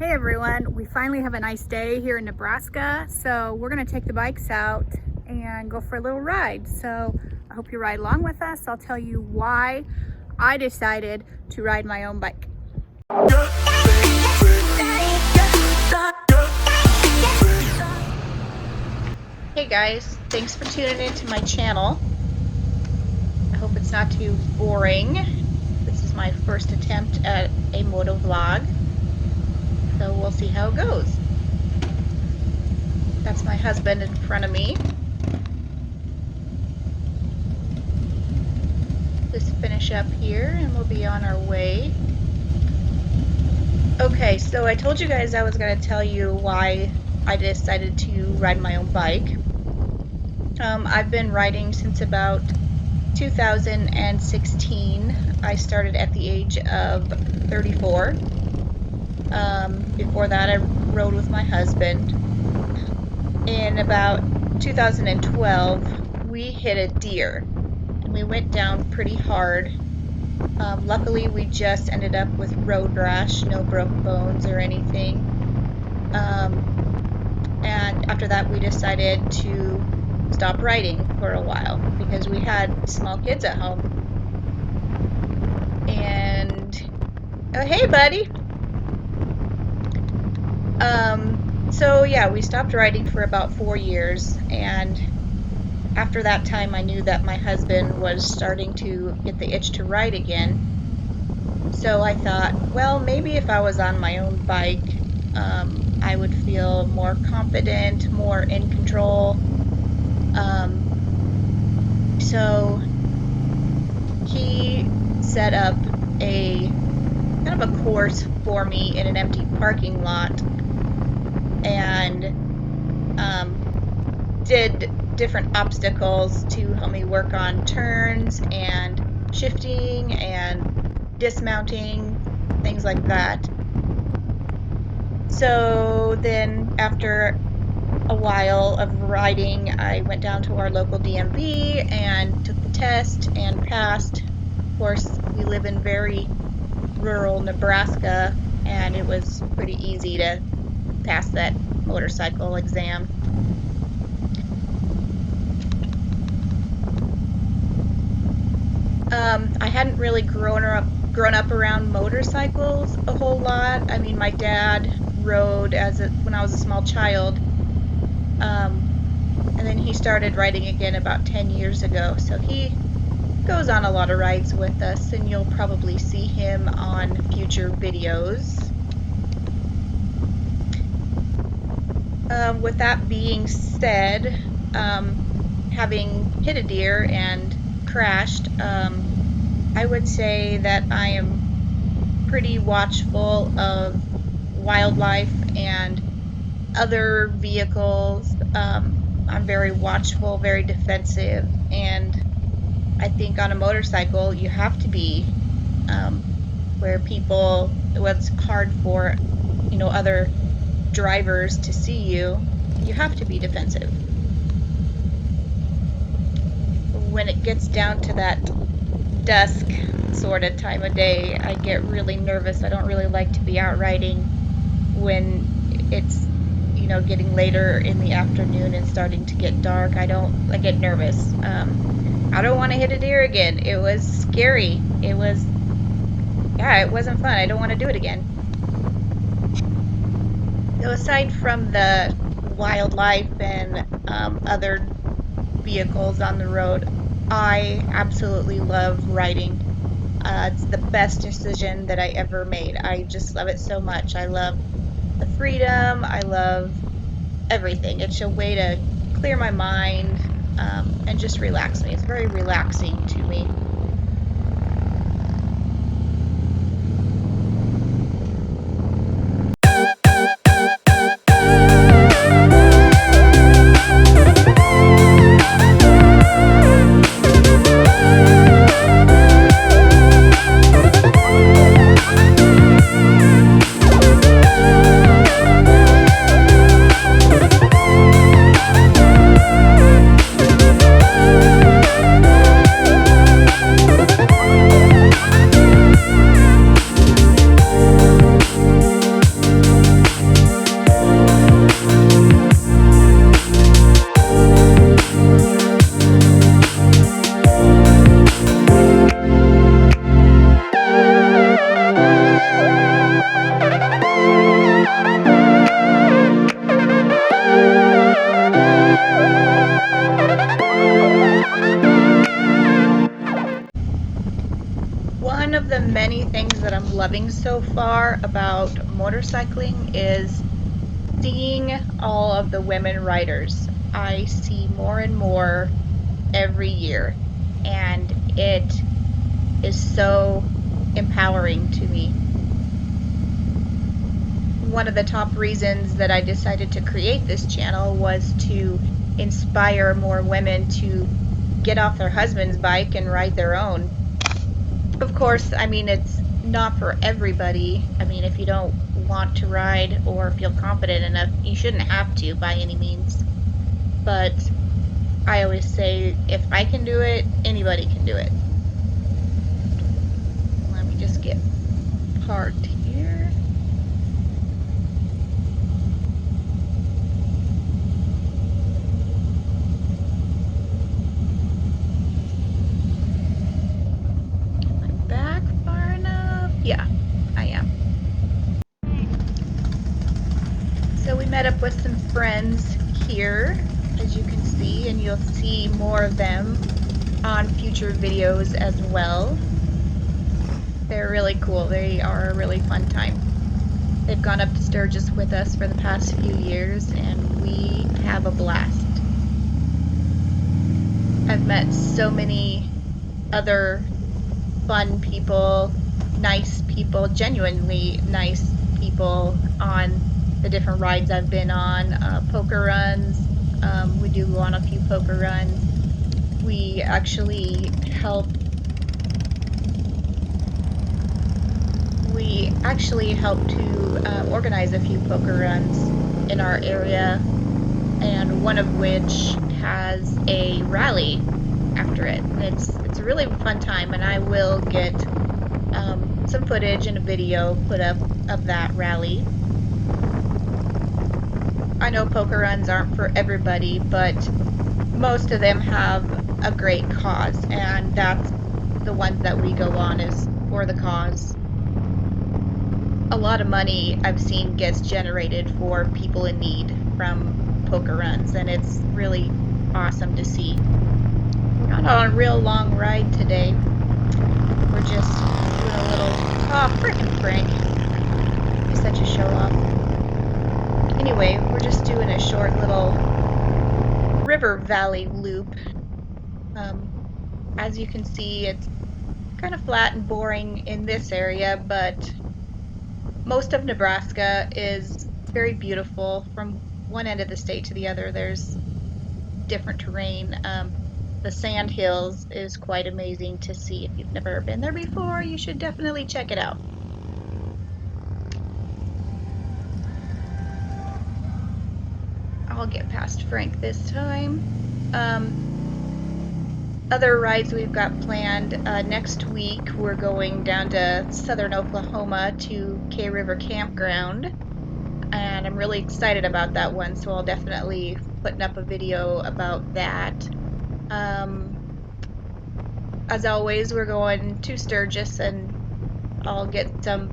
Hey everyone, we finally have a nice day here in Nebraska, so we're going to take the bikes out and go for a little ride. So I hope you ride along with us. I'll tell you why I decided to ride my own bike. Hey guys, thanks for tuning into my channel. I hope it's not too boring. This is my first attempt at a moto vlog, so we'll see how it goes. That's my husband in front of me. Just finish up here and we'll be on our way. Okay, so I told you guys I was going to tell you why I decided to ride my own bike. I've been riding since about 2016. I started at the age of 34. Before that I rode with my husband. In about 2012 we hit a deer and we went down pretty hard. Luckily we just ended up with road rash, no broken bones or anything. And after that we decided to stop riding for a while because we had small kids at home. And oh, hey buddy. So yeah, we stopped riding for about 4 years, and after that time I knew that my husband was starting to get the itch to ride again. So I thought, well, maybe if I was on my own bike, I would feel more confident, more in control. So he set up a kind of a course for me in an empty parking lot, and did different obstacles to help me work on turns and shifting and dismounting, things like that. So then after a while of riding, I went down to our local DMV and took the test and passed. Of course, we live in very rural Nebraska, and it was pretty easy to pass that motorcycle exam. I hadn't really grown up around motorcycles a whole lot. I mean, my dad rode when I was a small child, and then he started riding again about 10 years ago. So he goes on a lot of rides with us, and you'll probably see him on future videos. With that being said, having hit a deer and crashed, I would say that I am pretty watchful of wildlife and other vehicles. I'm very watchful, very defensive, and I think on a motorcycle you have to be where it's hard for other drivers to see you. You have to be defensive. When it gets down to that dusk sort of time of day, I get really nervous. I don't really like to be out riding when it's getting later in the afternoon and starting to get dark. I get nervous. I don't want to hit a deer again. It was scary. It wasn't fun. I don't want to do it again. So aside from the wildlife and other vehicles on the road, I absolutely love riding. It's the best decision that I ever made. I just love it so much. I love the freedom. I love everything. It's a way to clear my mind and just relax me. It's very relaxing to me. One of the many things that I'm loving so far about motorcycling is seeing all of the women riders. I see more and more every year, and it is so empowering to me. One of the top reasons that I decided to create this channel was to inspire more women to get off their husband's bike and ride their own. Of course, I mean, it's not for everybody. I mean, if you don't want to ride or feel confident enough, you shouldn't have to by any means. But I always say, if I can do it, anybody can do it. Let me just get parked here. Am I back far enough? Yeah, I am. So we met up with some friends here, as you can see, and you'll see more of them on future videos as well. They're really cool. They are a really fun time. They've gone up to Sturgis with us for the past few years, and we have a blast. I've met so many other fun people, nice people, genuinely nice people on the different rides I've been on. Poker runs. We do go on a few poker runs. We actually help to organize a few poker runs in our area, and one of which has a rally after it. It's a really fun time, and I will get some footage and a video put up of that rally. I know poker runs aren't for everybody, but most of them have a great cause, and that's the ones that we go on is for the cause. A lot of money I've seen gets generated for people in need from poker runs, and it's really awesome to see. We're not on a real long ride today. We're just doing a little, oh, frickin' Frank. He's such a show-off. Anyway, we're just doing a short little river valley loop. As you can see, it's kind of flat and boring in this area, but most of Nebraska is very beautiful. From one end of the state to the other, there's different terrain. The Sand Hills is quite amazing to see. If you've never been there before, you should definitely check it out. I'll get past Frank this time. Other rides we've got planned next week, we're going down to southern Oklahoma to K River Campground, and I'm really excited about that one, so I'll definitely put up a video about that. As always, we're going to Sturgis, and I'll get some,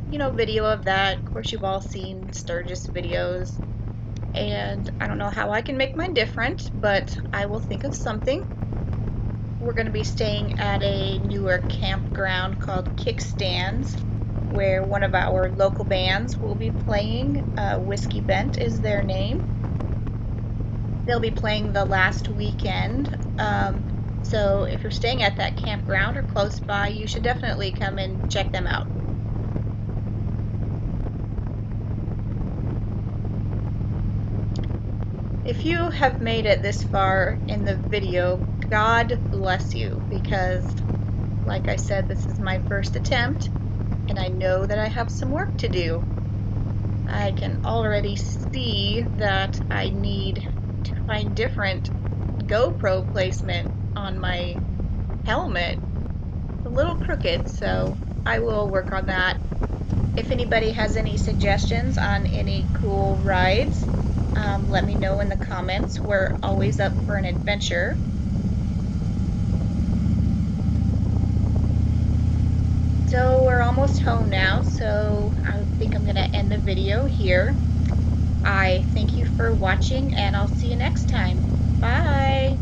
video of that. Of course, you've all seen Sturgis videos, and I don't know how I can make mine different, but I will think of something. We're going to be staying at a newer campground called Kickstands, where one of our local bands will be playing. Whiskey Bent is their name. They'll be playing the last weekend. So if you're staying at that campground or close by, you should definitely come and check them out. If you have made it this far in the video, God bless you, because like I said, this is my first attempt, and I know that I have some work to do. I can already see that I need to find different GoPro placement on my helmet. It's a little crooked, so I will work on that. If anybody has any suggestions on any cool rides, let me know in the comments. We're always up for an adventure. So we're almost home now, so I think I'm going to end the video here. I thank you for watching, and I'll see you next time. Bye!